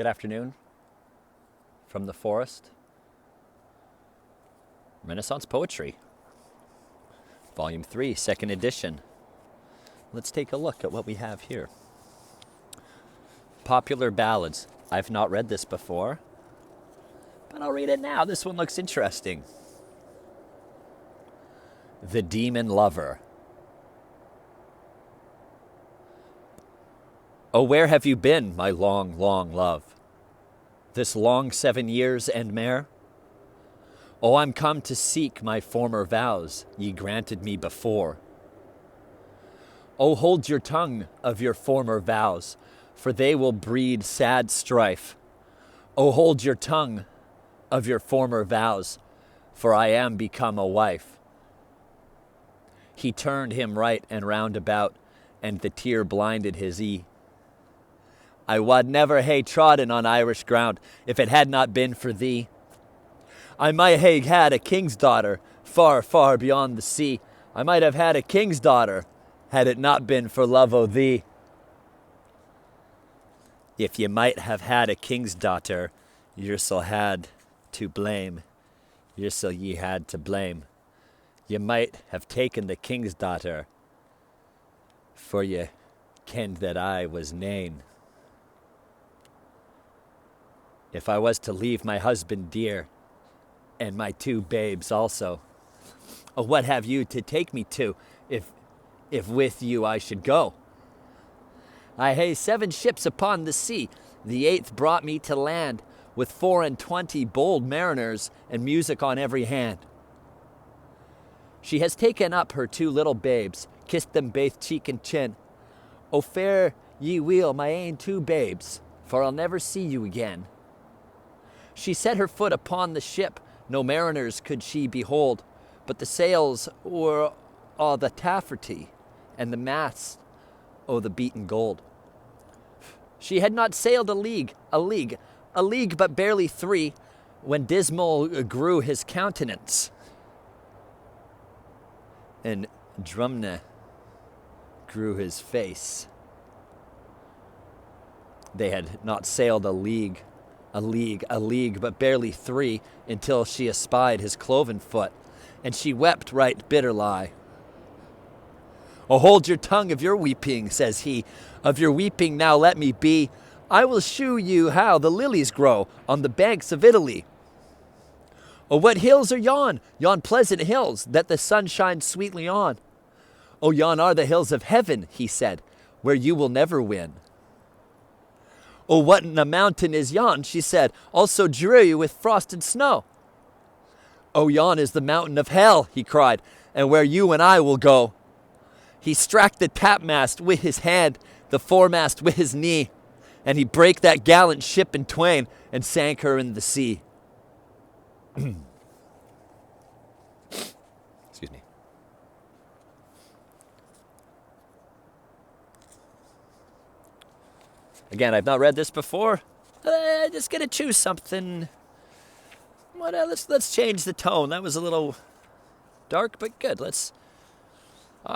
Good afternoon from the forest. Renaissance Poetry, Volume 3, 2nd edition. Let's take a look at what we have here. Popular Ballads. I've not read this before, but I'll read it now. This one looks interesting. The Demon Lover. Oh, where have you been, my long, long love? This long 7 years and more? Oh, I'm come to seek my former vows ye granted me before. Oh, hold your tongue of your former vows, for they will breed sad strife. Oh, hold your tongue of your former vows, for I am become a wife. He turned him right and round about, and the tear blinded his ee. I wad never hae trodden on Irish ground if it had not been for thee. I might hae had a king's daughter far, far beyond the sea. I might have had a king's daughter had it not been for love o' thee. If ye might have had a king's daughter, yoursel had to blame. Yoursel ye had to blame. Ye might have taken the king's daughter, for ye kenned that I was nane. If I was to leave my husband dear, and my 2 babes also, oh, what have you to take me to, if with you I should go? I hae 7 ships upon the sea, the 8th brought me to land, with 24 bold mariners, and music on every hand. She has taken up her 2 little babes, kissed them baith cheek and chin. Oh, fare ye weel, my ain 2 babes, for I'll never see you again. She set her foot upon the ship, no mariners could she behold, but the sails were o' the taffety, and the masts o' the beaten gold. She had not sailed a league but barely 3, when dismal grew his countenance, and drumna grew his face. They had not sailed a league, but barely 3, until she espied his cloven foot, and she wept right bitterly. Oh, hold your tongue of your weeping, says he, of your weeping now let me be. I will shew you how the lilies grow on the banks of Italy. Oh, what hills are yon pleasant hills that the sun shines sweetly on? Oh, yon are the hills of heaven, he said, where you will never win. Oh, what in a mountain is yon, she said, also dreary with frost and snow. Oh, yon is the mountain of hell, he cried, and where you and I will go. He strack the topmast with his hand, the foremast with his knee, and he brake that gallant ship in twain and sank her in the sea. Excuse me. Again, I've not read this before. Just gonna choose something. Let's change the tone. That was a little dark, but good.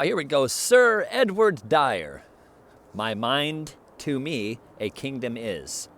Here we go. Sir Edward Dyer. My mind to me a kingdom is.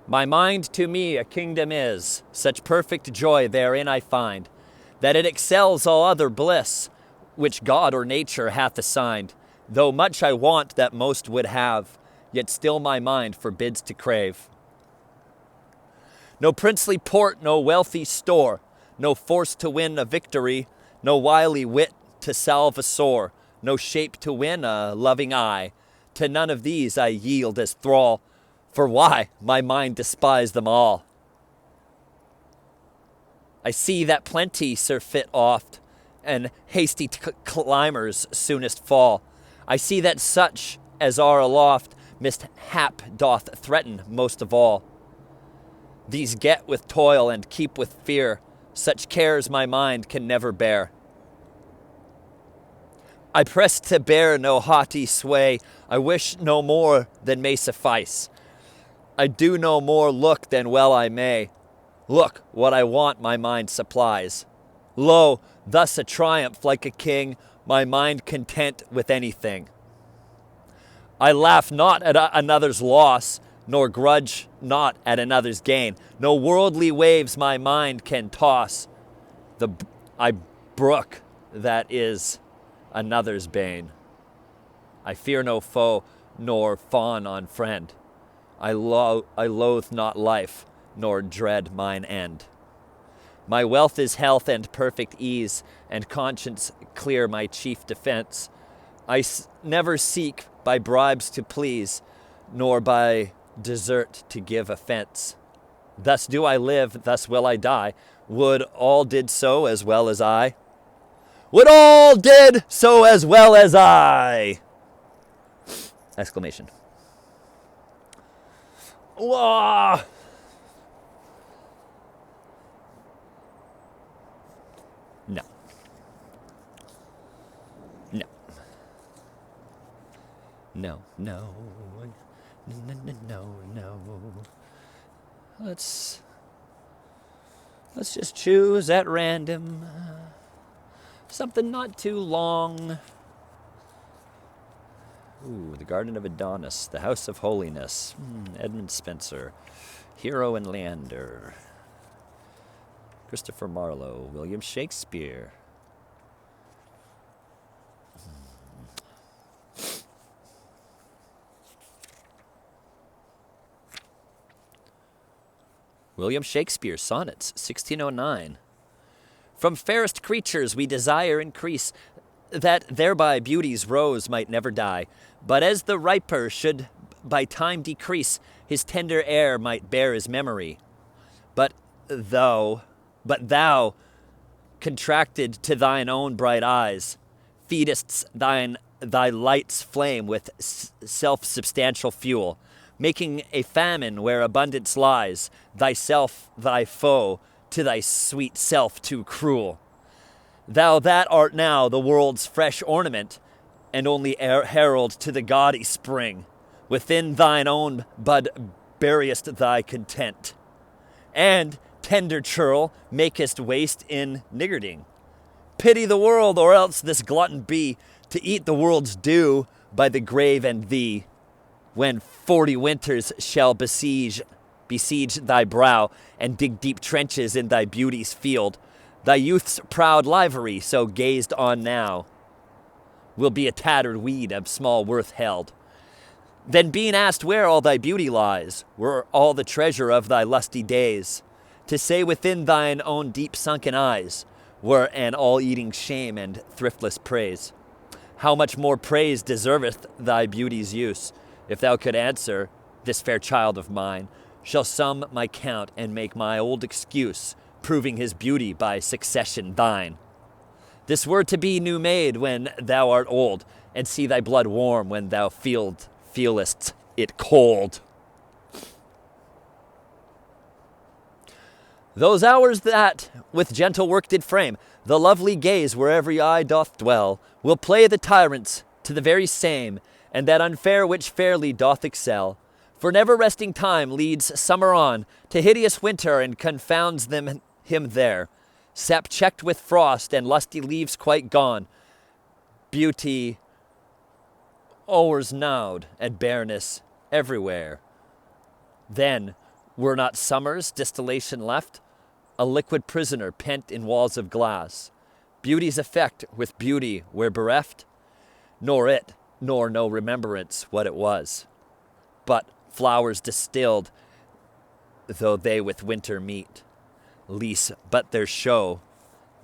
My mind to me a kingdom is. Such perfect joy therein I find, that it excels all other bliss, which God or nature hath assigned. Though much I want that most would have, yet still my mind forbids to crave. No princely port, no wealthy store, no force to win a victory, no wily wit to salve a sore, no shape to win a loving eye. To none of these I yield as thrall, for why my mind despise them all. I see that plenty surfeit oft, and hasty climbers soonest fall. I see that such as are aloft mishap doth threaten most of all. These get with toil and keep with fear, such cares my mind can never bear. I press to bear no haughty sway, I wish no more than may suffice. I do no more look than well I may. Look, what I want my mind supplies. Lo, thus a triumph like a king, my mind content with anything. I laugh not at another's loss, nor grudge not at another's gain. No worldly waves my mind can toss. I brook that is another's bane. I fear no foe, nor fawn on friend. I loathe not life, nor dread mine end. My wealth is health and perfect ease, and conscience clear my chief defense. I never seek by bribes to please, nor by desert to give offense. Thus do I live, thus will I die. Would all did so as well as I. Would all did so as well as I! Exclamation. Wah! No. No. No, no. No. Let's just choose at random. Something not too long. Ooh, The Garden of Adonis, The House of Holiness, Edmund Spenser, Hero and Leander, Christopher Marlowe, William Shakespeare. William Shakespeare, Sonnets, 1609. From fairest creatures we desire increase, that thereby beauty's rose might never die. But as the riper should by time decrease, his tender air might bear his memory. But thou, contracted to thine own bright eyes, feedest thy light's flame with self-substantial fuel, making a famine where abundance lies, thyself thy foe, to thy sweet self too cruel. Thou that art now the world's fresh ornament, and only herald to the gaudy spring, within thine own bud buriest thy content, and, tender churl, makest waste in niggarding. Pity the world, or else this glutton be, to eat the world's due by the grave and thee, when 40 winters shall besiege thy brow, and dig deep trenches in thy beauty's field. Thy youth's proud livery, so gazed on now, will be a tattered weed of small worth held. Then being asked where all thy beauty lies, were all the treasure of thy lusty days, to say within thine own deep sunken eyes, were an all-eating shame and thriftless praise. How much more praise deserveth thy beauty's use, if thou could answer, this fair child of mine shall sum my count and make my old excuse, proving his beauty by succession thine. This were to be new made when thou art old, and see thy blood warm when thou feelest it cold. Those hours that, with gentle work did frame, the lovely gaze where every eye doth dwell, will play the tyrants to the very same, and that unfair which fairly doth excel. For never resting time leads summer on to hideous winter, and confounds him there. Sap checked with frost, and lusty leaves quite gone. Beauty o'ersnowed, and bareness everywhere. Then, were not summer's distillation left, a liquid prisoner pent in walls of glass? Beauty's effect with beauty were bereft, nor it, nor no remembrance what it was. But flowers distilled, though they with winter meet, lease but their show,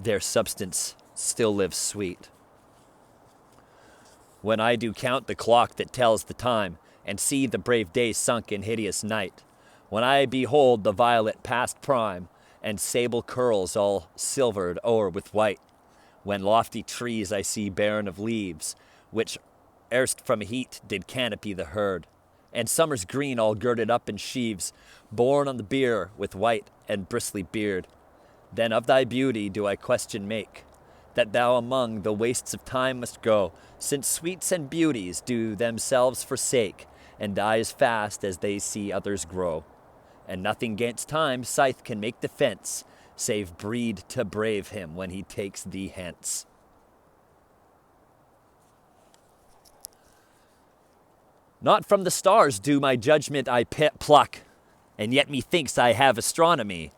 their substance still lives sweet. When I do count the clock that tells the time, and see the brave day sunk in hideous night, when I behold the violet past prime, and sable curls all silvered o'er with white, when lofty trees I see barren of leaves, which erst from heat did canopy the herd, and summer's green all girded up in sheaves, borne on the bier with white and bristly beard, then of thy beauty do I question make, that thou among the wastes of time must go, since sweets and beauties do themselves forsake, and die as fast as they see others grow. And nothing 'gainst time scythe can make defense, save breed to brave him when he takes thee hence. Not from the stars do my judgment I pluck, and yet methinks I have astronomy,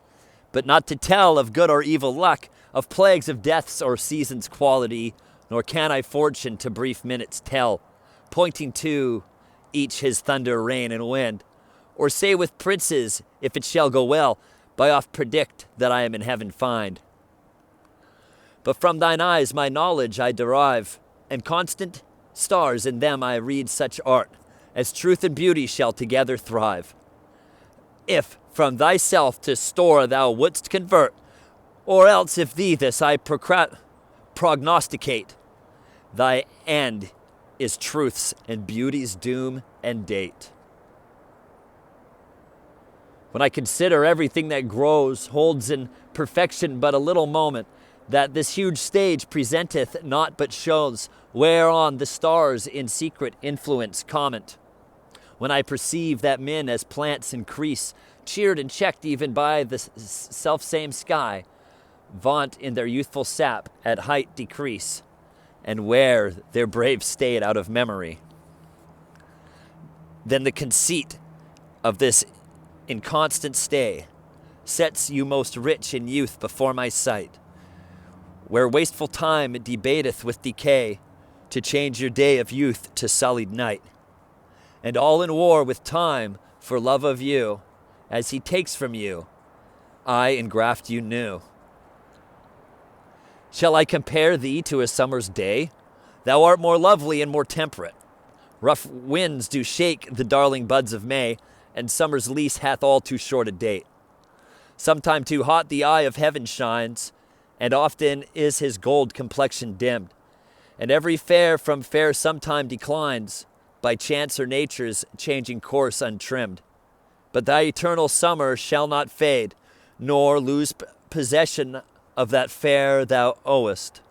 but not to tell of good or evil luck, of plagues, of deaths, or seasons' quality, nor can I fortune to brief minutes tell, pointing to each his thunder, rain, and wind, or say with princes, if it shall go well, by oft predict that I am in heaven find. But from thine eyes my knowledge I derive, and constant stars in them I read such art, as truth and beauty shall together thrive. If from thyself to store thou wouldst convert, or else if thee this I prognosticate, thy end is truth's and beauty's doom and date. When I consider everything that grows, holds in perfection but a little moment, that this huge stage presenteth naught but shows, whereon the stars in secret influence comment. When I perceive that men as plants increase, cheered and checked even by the self-same sky, vaunt in their youthful sap at height decrease, and wear their brave state out of memory. Then the conceit of this inconstant stay sets you most rich in youth before my sight, where wasteful time debateth with decay to change your day of youth to sullied night, and all in war with time for love of you, as he takes from you, I engraft you new. Shall I compare thee to a summer's day? Thou art more lovely and more temperate. Rough winds do shake the darling buds of May, and summer's lease hath all too short a date. Sometime too hot the eye of heaven shines, and often is his gold complexion dimmed, and every fair from fair sometime declines, by chance or nature's changing course untrimmed. But thy eternal summer shall not fade, nor lose possession of that fair thou owest,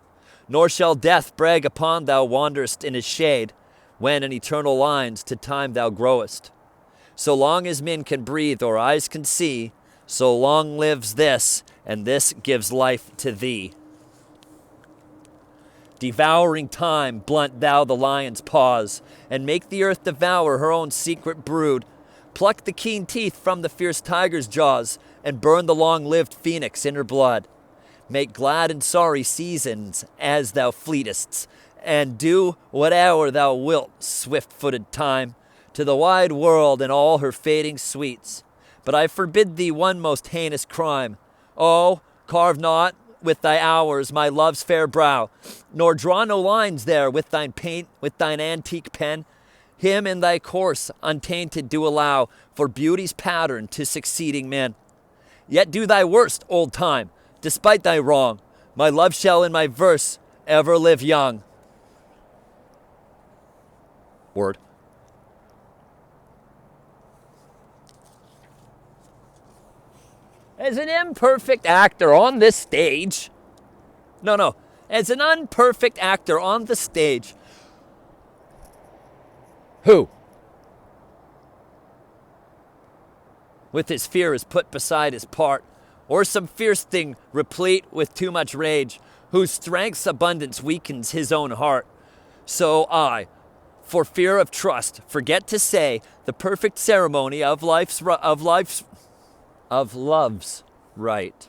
nor shall death brag upon thou wanderest in his shade, when in eternal lines to time thou growest. So long as men can breathe or eyes can see, so long lives this, and this gives life to thee. Devouring time, blunt thou the lion's paws, and make the earth devour her own secret brood. Pluck the keen teeth from the fierce tiger's jaws, and burn the long-lived phoenix in her blood. Make glad and sorry seasons as thou fleetest, and do whate'er thou wilt, swift-footed time, to the wide world and all her fading sweets. But I forbid thee one most heinous crime. Oh, carve not with thy hours my love's fair brow, nor draw no lines there with thine paint, with thine antique pen. Him in thy course untainted do allow, for beauty's pattern to succeeding men. Yet do thy worst, old time, despite thy wrong. My love shall in my verse ever live young. Word. As an imperfect actor on this stage, as an unperfect actor on the stage, who, with his fear is put beside his part, or some fierce thing replete with too much rage, whose strength's abundance weakens his own heart. So I, for fear of trust, forget to say the perfect ceremony of love's right.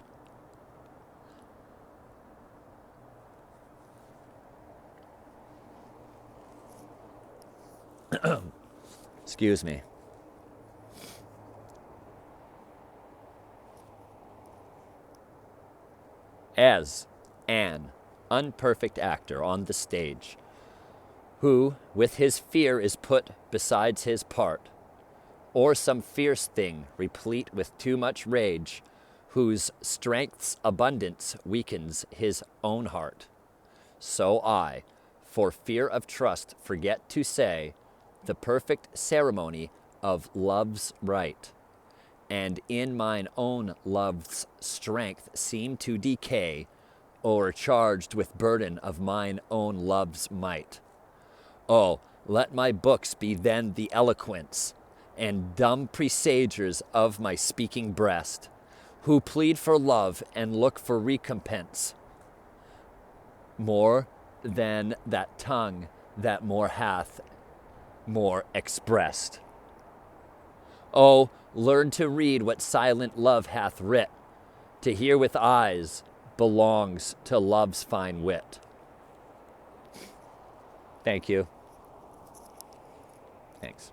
Excuse me. As an unperfect actor on the stage, who with his fear is put besides his part, or some fierce thing replete with too much rage, whose strength's abundance weakens his own heart. So I, for fear of trust, forget to say the perfect ceremony of love's right, and in mine own love's strength seem to decay, o'ercharged with burden of mine own love's might. Oh, let my books be then the eloquence and dumb presagers of my speaking breast, who plead for love and look for recompense, more than that tongue that more hath more expressed. Oh, learn to read what silent love hath writ. To hear with eyes belongs to love's fine wit. Thank you. Thanks.